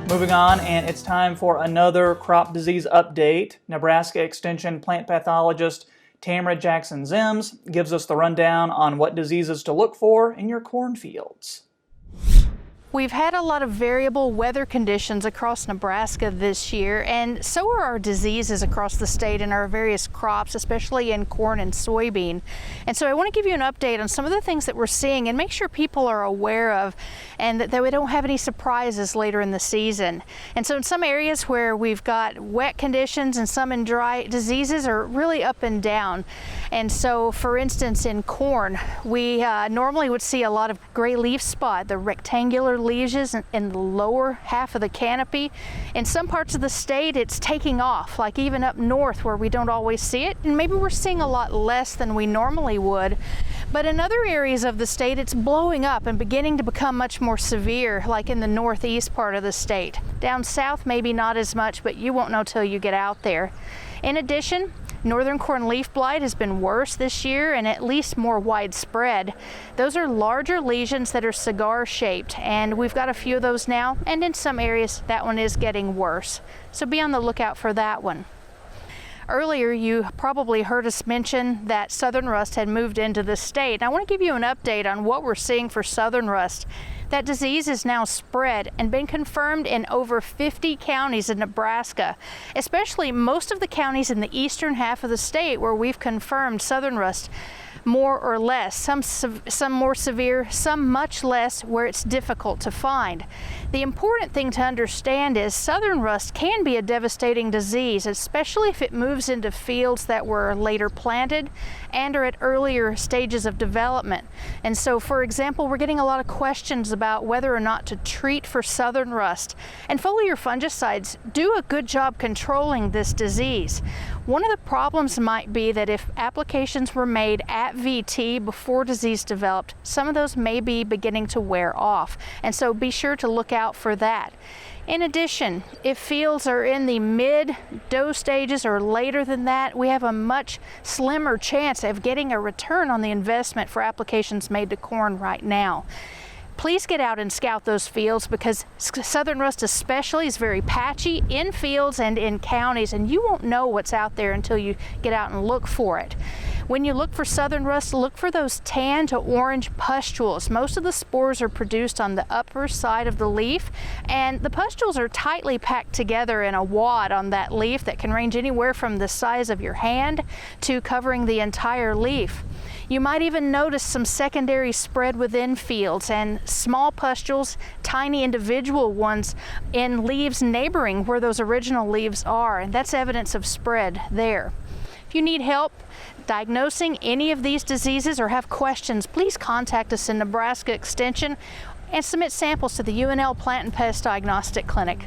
Moving on, and it's time for another crop disease update. Nebraska Extension plant pathologist Tamra Jackson-Ziems gives us the rundown on what diseases to look for in your cornfields. We've had a lot of variable weather conditions across Nebraska this year, and so are our diseases across the state in our various crops, especially in corn and soybean. And so I want to give you an update on some of the things that we're seeing and make sure people are aware of, and that we don't have any surprises later in the season. And so in some areas where we've got wet conditions and some in dry, diseases are really up and down. And so, for instance, in corn, we normally would see a lot of gray leaf spot, the rectangular lesions in the lower half of the canopy. In some parts of the state, it's taking off, like even up north where we don't always see it, and maybe we're seeing a lot less than we normally would. But in other areas of the state, it's blowing up and beginning to become much more severe, like in the northeast part of the state. Down south, maybe not as much, but you won't know till you get out there. In addition, northern corn leaf blight has been worse this year and at least more widespread. Those are larger lesions that are cigar-shaped, and we've got a few of those now, and in some areas that one is getting worse. So be on the lookout for that one. Earlier, you probably heard us mention that southern rust had moved into the state. I want to give you an update on what we're seeing for southern rust. That disease is now spread and been confirmed in over 50 counties in Nebraska, especially most of the counties in the eastern half of the state where we've confirmed southern rust. More or less, some more severe, some much less, where it's difficult to find. The important thing to understand is southern rust can be a devastating disease, especially if it moves into fields that were later planted and are at earlier stages of development. And so, for example, we're getting a lot of questions about whether or not to treat for southern rust. And foliar fungicides do a good job controlling this disease. One of the problems might be that if applications were made at VT before disease developed, some of those may be beginning to wear off, and so be sure to look out for that. In addition, if fields are in the mid-dough stages or later than that, we have a much slimmer chance of getting a return on the investment for applications made to corn right now. Please get out and scout those fields, because southern rust especially is very patchy in fields and in counties, and you won't know what's out there until you get out and look for it. When you look for southern rust, look for those tan to orange pustules. Most of the spores are produced on the upper side of the leaf, and the pustules are tightly packed together in a wad on that leaf that can range anywhere from the size of your hand to covering the entire leaf. You might even notice some secondary spread within fields and small pustules, tiny individual ones in leaves neighboring where those original leaves are, and that's evidence of spread there. If you need help diagnosing any of these diseases or have questions, please contact us in Nebraska Extension and submit samples to the UNL Plant and Pest Diagnostic Clinic.